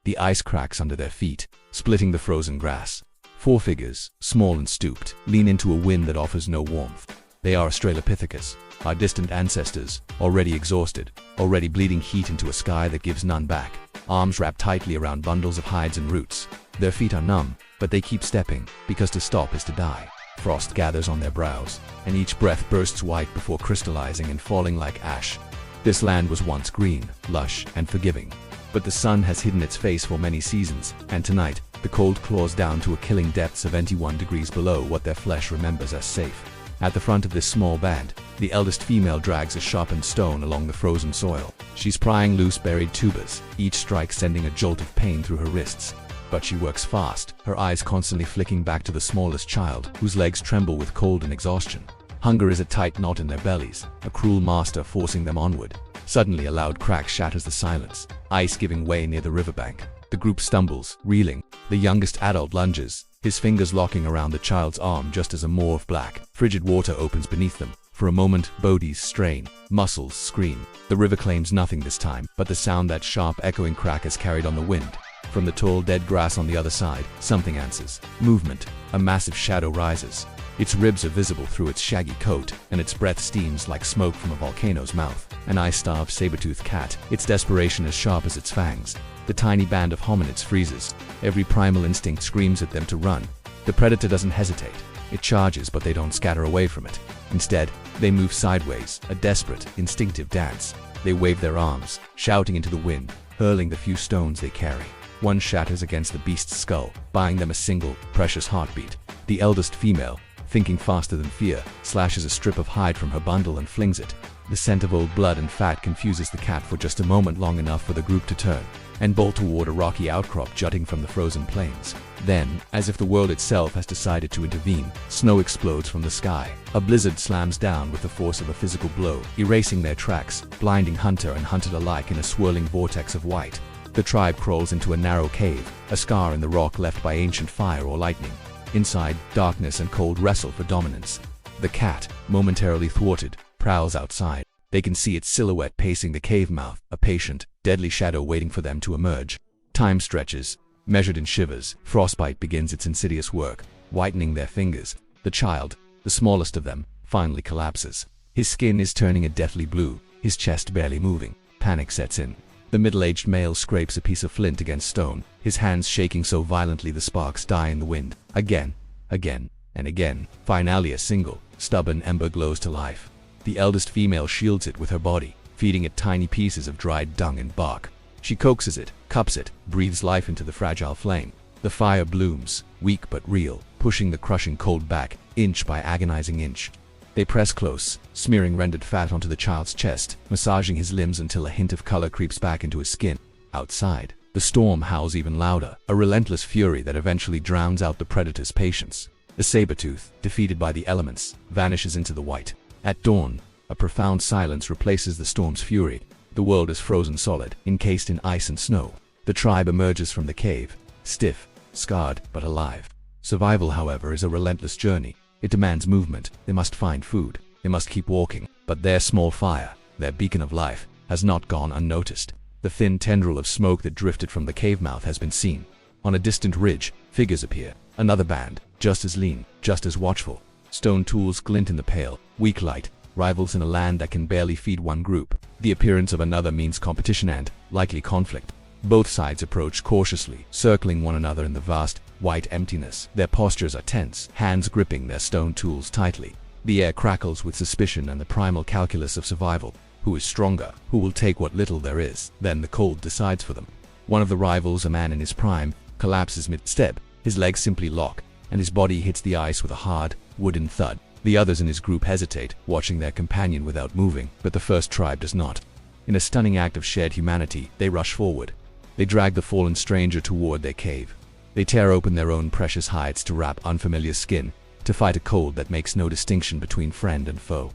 The ice cracks under their feet, splitting the frozen grass. Four figures, small and stooped, lean into a wind that offers no warmth. They are Australopithecus, our distant ancestors, already exhausted, already bleeding heat into a sky that gives none back, arms wrapped tightly around bundles of hides and roots. Their feet are numb, but they keep stepping, because to stop is to die. Frost gathers on their brows, and each breath bursts white before crystallizing and falling like ash. This land was once green, lush, and forgiving. But the sun has hidden its face for many seasons, and tonight, the cold claws down to a killing depths of 21 degrees below what their flesh remembers as safe. At the front of this small band, the eldest female drags a sharpened stone along the frozen soil. She's prying loose buried tubers, each strike sending a jolt of pain through her wrists. But she works fast, her eyes constantly flicking back to the smallest child, whose legs tremble with cold and exhaustion. Hunger is a tight knot in their bellies, a cruel master forcing them onward. Suddenly a loud crack shatters the silence, ice giving way near the riverbank. The group stumbles, reeling. The youngest adult lunges, his fingers locking around the child's arm just as a maw of black, frigid water opens beneath them. For a moment, bodies strain, muscles scream. The river claims nothing this time, but the sound that sharp echoing crack is carried on the wind. From the tall dead grass on the other side, something answers. Movement. A massive shadow rises. Its ribs are visible through its shaggy coat, and its breath steams like smoke from a volcano's mouth. An ice-starved saber-toothed cat, its desperation as sharp as its fangs. The tiny band of hominids freezes. Every primal instinct screams at them to run. The predator doesn't hesitate. It charges, but they don't scatter away from it. Instead, they move sideways, a desperate, instinctive dance. They wave their arms, shouting into the wind, hurling the few stones they carry. One shatters against the beast's skull, buying them a single, precious heartbeat. The eldest female, thinking faster than fear, slashes a strip of hide from her bundle and flings it. The scent of old blood and fat confuses the cat for just a moment, long enough for the group to turn and bolt toward a rocky outcrop jutting from the frozen plains. Then, as if the world itself has decided to intervene, snow explodes from the sky. A blizzard slams down with the force of a physical blow, erasing their tracks, blinding hunter and hunted alike in a swirling vortex of white. The tribe crawls into a narrow cave, a scar in the rock left by ancient fire or lightning. Inside, darkness and cold wrestle for dominance. The cat, momentarily thwarted, prowls outside. They can see its silhouette pacing the cave mouth, a patient, deadly shadow waiting for them to emerge. Time stretches, measured in shivers. Frostbite begins its insidious work, whitening their fingers. The child, the smallest of them, finally collapses. His skin is turning a deathly blue, his chest barely moving. Panic sets in. The middle-aged male scrapes a piece of flint against stone, his hands shaking so violently the sparks die in the wind. Again, and again. Finally a single, stubborn ember glows to life. The eldest female shields it with her body, feeding it tiny pieces of dried dung and bark. She coaxes it, cups it, breathes life into the fragile flame. The fire blooms, weak but real, pushing the crushing cold back, inch by agonizing inch. They press close, smearing rendered fat onto the child's chest, massaging his limbs until a hint of color creeps back into his skin. Outside, the storm howls even louder, a relentless fury that eventually drowns out the predator's patience. The saber-tooth, defeated by the elements, vanishes into the white. At dawn, a profound silence replaces the storm's fury. The world is frozen solid, encased in ice and snow. The tribe emerges from the cave, stiff, scarred, but alive. Survival, however, is a relentless journey. It demands movement. They must find food. They must keep walking. But their small fire, their beacon of life, has not gone unnoticed. The thin tendril of smoke that drifted from the cave mouth has been seen. On a distant ridge, figures appear. Another band, just as lean, just as watchful. Stone tools glint in the pale, weak light, rivals in a land that can barely feed one group. The appearance of another means competition and, likely, conflict. Both sides approach cautiously, circling one another in the vast, white emptiness. Their postures are tense, hands gripping their stone tools tightly. The air crackles with suspicion and the primal calculus of survival. Who is stronger? Who will take what little there is? Then the cold decides for them. One of the rivals, a man in his prime, collapses mid-step. His legs simply lock, and his body hits the ice with a hard, wooden thud. The others in his group hesitate, watching their companion without moving, but the first tribe does not. In a stunning act of shared humanity, they rush forward. They drag the fallen stranger toward their cave. They tear open their own precious hides to wrap unfamiliar skin, to fight a cold that makes no distinction between friend and foe.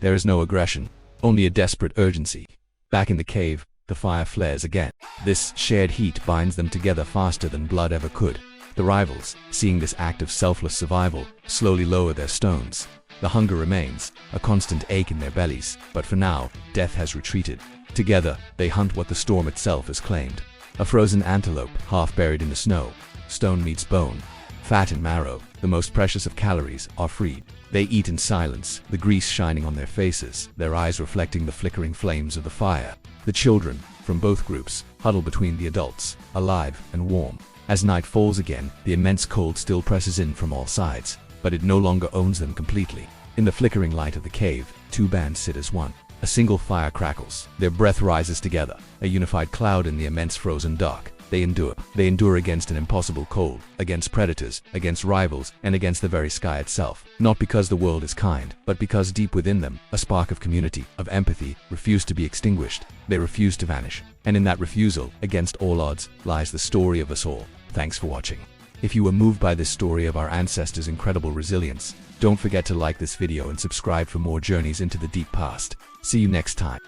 There is no aggression, only a desperate urgency. Back in the cave, the fire flares again. This shared heat binds them together faster than blood ever could. The rivals, seeing this act of selfless survival, slowly lower their stones. The hunger remains, a constant ache in their bellies, but for now, death has retreated. Together, they hunt what the storm itself has claimed. A frozen antelope, half buried in the snow. Stone meets bone. Fat and marrow, the most precious of calories, are freed. They eat in silence, the grease shining on their faces, their eyes reflecting the flickering flames of the fire. The children, from both groups, huddle between the adults, alive and warm. As night falls again, the immense cold still presses in from all sides, but it no longer owns them completely. In the flickering light of the cave, two bands sit as one. A single fire crackles. Their breath rises together, a unified cloud in the immense frozen dark. They endure. They endure against an impossible cold, against predators, against rivals, and against the very sky itself. Not because the world is kind, but because deep within them, a spark of community, of empathy, refused to be extinguished. They refuse to vanish. And in that refusal, against all odds, lies the story of us all. Thanks for watching. If you were moved by this story of our ancestors' incredible resilience, don't forget to like this video and subscribe for more journeys into the deep past. See you next time.